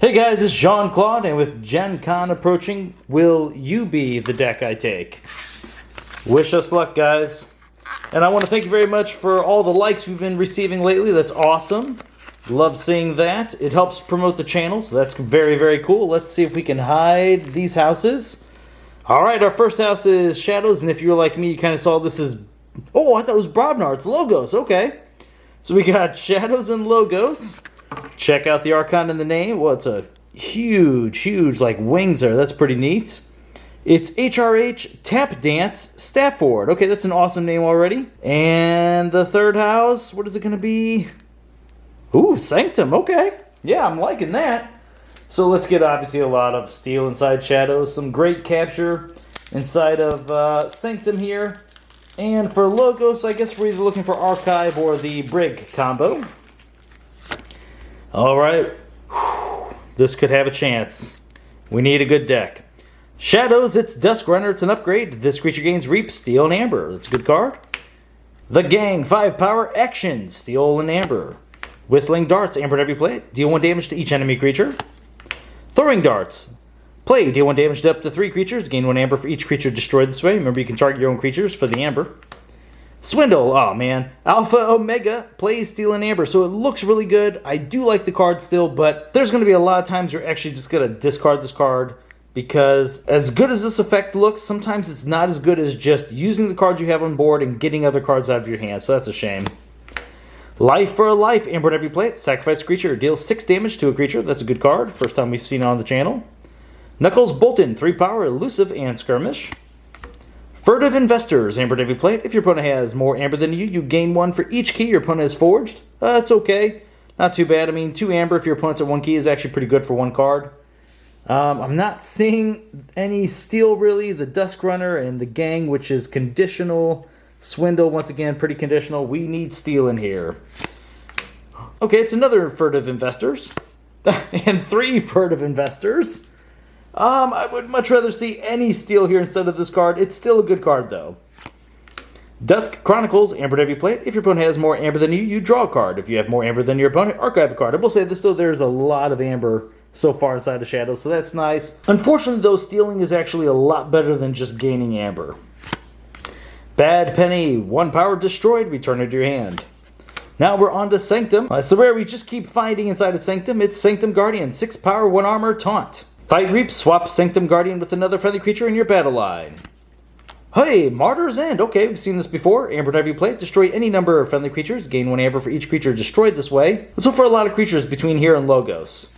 Hey guys, it's Jean-Claude, and with Gen Con approaching, will you be the deck I take? Wish us luck, guys. And I want to thank you very much for all the likes we've been receiving lately. That's awesome. Love seeing that. It helps promote the channel, so that's very, very cool. Let's see if we can hide these houses. Alright, our first house is Shadows, and if you're like me, you kind of saw this as... Oh, I thought it was Brobnar. It's Logos. Okay. So we got Shadows and Logos. Check out the Archon in the name. Well, it's a huge, like, wings there. That's pretty neat. It's HRH Tap Dance Stafford. Okay, that's an awesome name already. And the third house, what is it going to be? Ooh, Sanctum. Okay. Yeah, I'm liking that. So let's get, obviously, a lot of steel inside Shadows. Some great capture inside of Sanctum here. And for Logos, I guess we're either looking for Archive or the Brig combo. Alright, this could have a chance. We need a good deck. Shadows, it's Dusk Runner, it's an upgrade. This creature gains Reap, Steel, and Amber. That's a good card. The Gang, 5 power, Action, Steel, and Amber. Whistling Darts, Amber at every play. Deal 1 damage to each enemy creature. Throwing Darts. Play, deal 1 damage to up to 3 creatures. Gain 1 Amber for each creature destroyed this way. Remember, you can target your own creatures for the Amber. Swindle, oh man. Alpha Omega plays Steel and Amber, so it looks really good. I do like the card still, but there's going to be a lot of times you're actually just going to discard this card because as good as this effect looks, sometimes it's not as good as just using the cards you have on board and getting other cards out of your hand, so that's a shame. Life for a Life, Amber at every play. Sacrifice a creature, deals 6 damage to a creature. That's a good card. First time we've seen it on the channel. Knuckles Bolton, 3 power, Elusive, and Skirmish. Furtive Investors, Amber at every plate. If your opponent has more Amber than you, you gain 1 for each key your opponent has forged. That's okay. Not too bad. I mean, 2 Amber if your opponent's at 1 key is actually pretty good for 1 card. I'm not seeing any Steel, really. The Dusk Runner and the Gang, which is conditional. Swindle, once again, pretty conditional. We need Steel in here. Okay, it's another Furtive Investors. And 3 Furtive Investors. I would much rather see any Steel here instead of this card. It's still a good card, though. Dusk Chronicles, Amber at every plate. If your opponent has more Amber than you, you draw a card. If you have more Amber than your opponent, archive a card. I will say this, though, there's a lot of Amber so far inside of Shadows, so that's nice. Unfortunately, though, stealing is actually a lot better than just gaining Amber. Bad Penny, 1 power destroyed, return it to your hand. Now we're on to Sanctum. It's the rare we just keep finding inside of Sanctum. It's Sanctum Guardian, 6 power, 1 armor, taunt. Fight Reap, swap Sanctum Guardian with another friendly creature in your battle line. Hey, Martyr's End. Okay, we've seen this before. Amber at every plate. Destroy any number of friendly creatures. Gain 1 Amber for each creature destroyed this way. Let's look for a lot of creatures between here and Logos.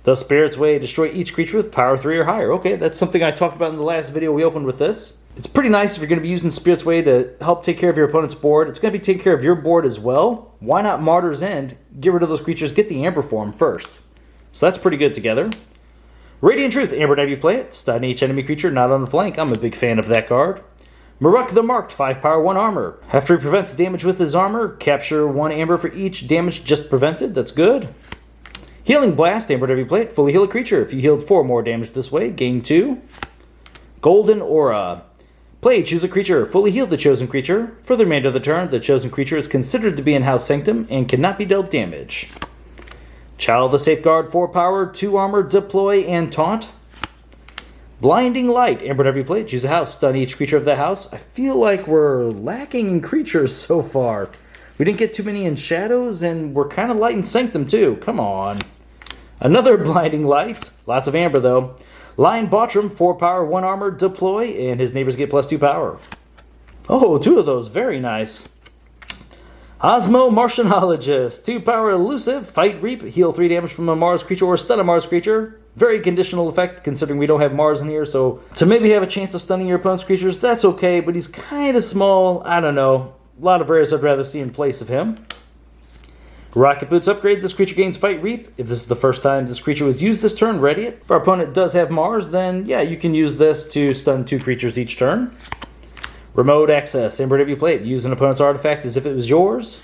The Spirit's Way. Destroy each creature with power 3 or higher. Okay, that's something I talked about in the last video we opened with this. It's pretty nice if you're going to be using Spirit's Way to help take care of your opponent's board. It's going to be taking care of your board as well. Why not Martyr's End? Get rid of those creatures. Get the Amber for them first. So that's pretty good together. Radiant Truth, Amber at every play it. Stun each enemy creature not on the flank. I'm a big fan of that card. Maruk the Marked, 5 power, 1 armor. After he prevents damage with his armor, capture 1 Amber for each damage just prevented. That's good. Healing Blast, Amber at every play it. Fully heal a creature. If you healed 4 more damage this way, gain 2. Golden Aura. Play, choose a creature. Fully heal the chosen creature. For the remainder of the turn, the chosen creature is considered to be in House Sanctum and cannot be dealt damage. Child of the Safeguard, 4 power, 2 armor, deploy, and taunt. Blinding Light, Amber at every plate. Choose a house, stun each creature of the house. I feel like we're lacking in creatures so far. We didn't get too many in Shadows, and we're kind of light in Sanctum too. Come on. Another Blinding Light. Lots of Amber though. Lion Botrom, 4 power, 1 armor, deploy, and his neighbors get +2 power. Oh, 2 of those. Very nice. Osmo Martianologist, 2 power, elusive, fight Reap, heal 3 damage from a Mars creature or stun a Mars creature. Very conditional effect considering we don't have Mars in here, so to maybe have a chance of stunning your opponent's creatures, that's okay, but he's kind of small. I don't know. A lot of rares I'd rather see in place of him. Rocket Boots upgrade, this creature gains Fight Reap. If this is the first time this creature was used this turn, ready it. If our opponent does have Mars, then yeah, you can use this to stun 2 creatures each turn. Remote Access, Amber at every plate. Use an opponent's artifact as if it was yours.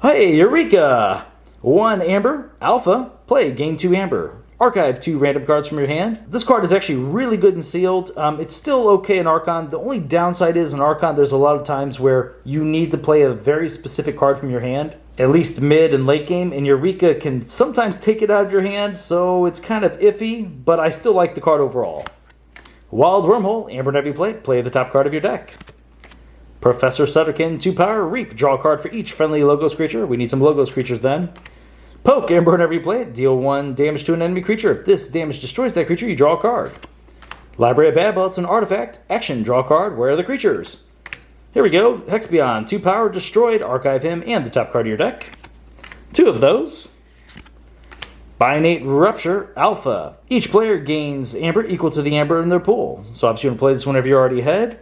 Hey, Eureka! 1 Amber, Alpha, play, gain 2 Amber. Archive 2 random cards from your hand. This card is actually really good and sealed. It's still okay in Archon. The only downside is in Archon, there's a lot of times where you need to play a very specific card from your hand. at least mid and late game, and Eureka can sometimes take it out of your hand, so it's kind of iffy, but I still like the card overall. Wild Wormhole, Amber Navy play the top card of your deck. Professor Sutterkin, 2 power, Reap, draw a card for each friendly Logos creature. We need some Logos creatures then. Poke, Amber Navy deal 1 damage to an enemy creature. If this damage destroys that creature, you draw a card. Library of Babel, it's an artifact. Action, draw a card. Where are the creatures? Here we go. Hexbion, 2 power, destroyed. Archive him and the top card of your deck. 2 of those. Binate Rupture, Alpha. Each player gains Amber equal to the Amber in their pool. So obviously you want to play this whenever you're already ahead.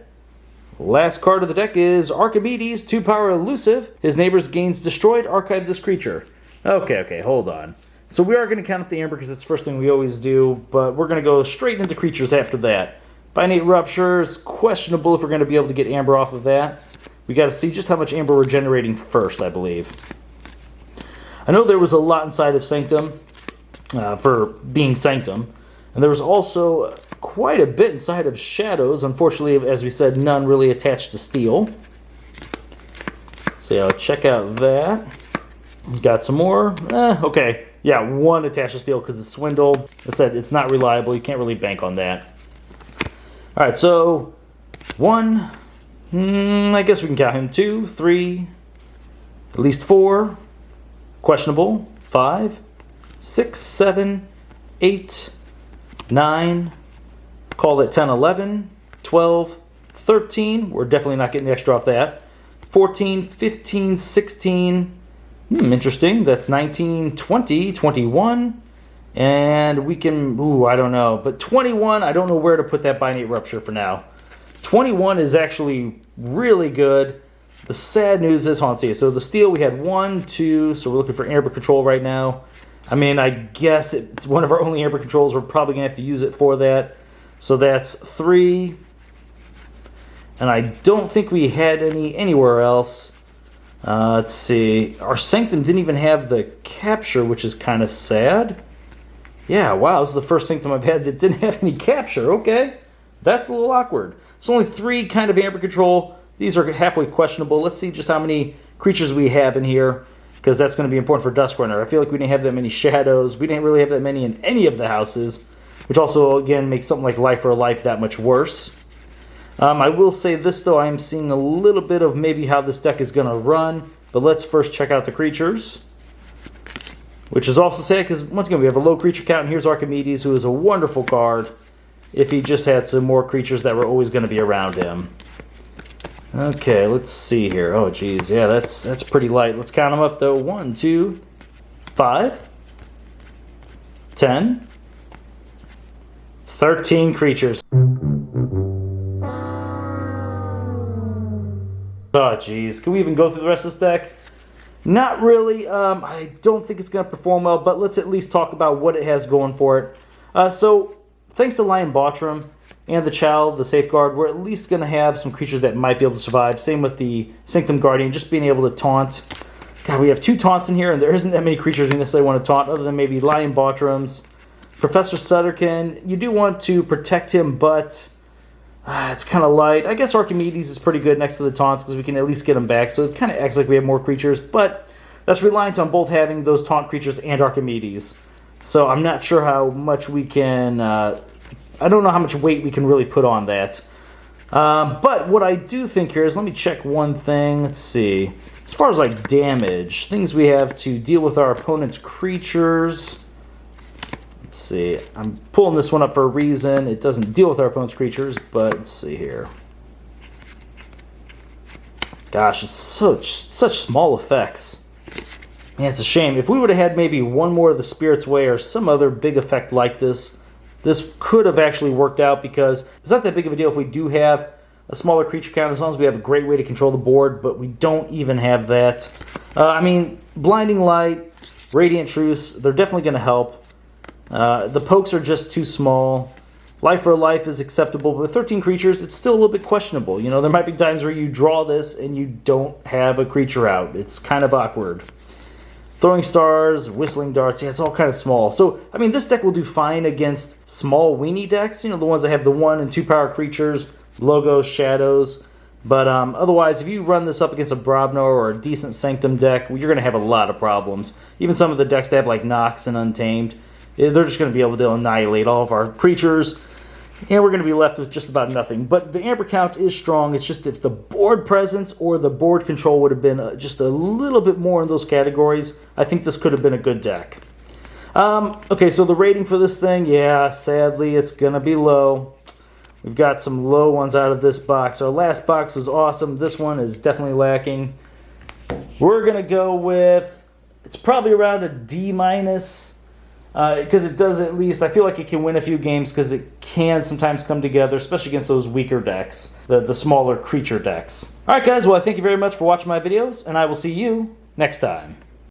Last card of the deck is Archimedes, 2 power, elusive. His neighbors gains destroyed. Archive this creature. Okay, hold on. So we are going to count up the Amber because it's the first thing we always do, but we're going to go straight into creatures after that. Binate Rupture is questionable if we're going to be able to get Amber off of that. We got to see just how much Amber we're generating first, I believe. I know there was a lot inside of Sanctum for being Sanctum, and there was also quite a bit inside of Shadows. Unfortunately, as we said, none really attached to Steel. So yeah, check out that. Got some more. Okay. Yeah, 1 attached to Steel because it's swindled. I said it's not reliable. You can't really bank on that. All right, so 1. I guess we can count him. 2, 3, at least 4. Questionable. 5, 6, 7, 8, 9. Call it 10, 11, 12, 13. We're definitely not getting the extra off that. 14, 15, 16. Interesting. That's 19, 20, 21. And we can, I don't know. But 21, I don't know where to put that Binate Rupture for now. 21 is actually really good. The sad news is, hold on, see. So the Steel, we had 1, 2. So we're looking for Amber Control right now. I mean, I guess it's one of our only Amber Controls. We're probably going to have to use it for that. So that's 3. And I don't think we had any anywhere else. Let's see. Our Sanctum didn't even have the Capture, which is kind of sad. Yeah, wow, this is the first Sanctum I've had that didn't have any Capture. Okay, that's a little awkward. So only 3 kind of Amber Control. These are halfway questionable. Let's see just how many creatures we have in here, because that's going to be important for Duskrunner. I feel like we didn't have that many Shadows. We didn't really have that many in any of the houses, which also, again, makes something like Life for Life that much worse. I will say this, though. I am seeing a little bit of maybe how this deck is going to run. But let's first check out the creatures, which is also sad because, once again, we have a low creature count. And here's Archimedes, who is a wonderful card if he just had some more creatures that were always going to be around him. Okay, let's see here. Oh, geez. Yeah, that's pretty light. Let's count them up, though. 1, 2, 5, 10, 13 creatures. Oh, geez. Can we even go through the rest of this deck? Not really. I don't think it's going to perform well, but let's at least talk about what it has going for it. So, thanks to Lion Botrom and the Chow, the Safeguard, we're at least going to have some creatures that might be able to survive. Same with the Sanctum Guardian, just being able to taunt. God, we have 2 taunts in here, and there isn't that many creatures we necessarily want to taunt, other than maybe Lion Botroms. Professor Sutterkin, you do want to protect him, but it's kind of light. I guess Archimedes is pretty good next to the taunts because we can at least get him back. So it kind of acts like we have more creatures, but that's reliant on both having those taunt creatures and Archimedes. So I'm not sure how much we can... I don't know how much weight we can really put on that. But what I do think here is, let me check one thing. Let's see. As far as like damage, things we have to deal with our opponent's creatures. Let's see. I'm pulling this one up for a reason. It doesn't deal with our opponent's creatures, but let's see here. Gosh, it's such small effects. Man, it's a shame. If we would have had maybe one more of the Spirit's Way or some other big effect like this, this could have actually worked out, because it's not that big of a deal if we do have a smaller creature count, as long as we have a great way to control the board, but we don't even have that. I mean, Blinding Light, Radiant Truce, they're definitely going to help. The pokes are just too small. Life for Life is acceptable, but with 13 creatures, it's still a little bit questionable. You know, there might be times where you draw this and you don't have a creature out. It's kind of awkward. Throwing Stars, Whistling Darts, yeah, it's all kind of small. So, I mean, this deck will do fine against small weenie decks. You know, the ones that have the 1 and 2 power creatures, Logos, Shadows. But otherwise, if you run this up against a Brobnar or a decent Sanctum deck, you're going to have a lot of problems. Even some of the decks that have like Nox and Untamed, they're just going to be able to annihilate all of our creatures, and we're going to be left with just about nothing. But the Aember count is strong. It's just if the board presence or the board control would have been just a little bit more in those categories, I think this could have been a good deck. Okay, so the rating for this thing, yeah, sadly, it's going to be low. We've got some low ones out of this box. Our last box was awesome. This one is definitely lacking. We're going to go with, it's probably around a D-, because it does at least, I feel like it can win a few games because it can sometimes come together, especially against those weaker decks, the smaller creature decks. All right, guys, well, I thank you very much for watching my videos, and I will see you next time.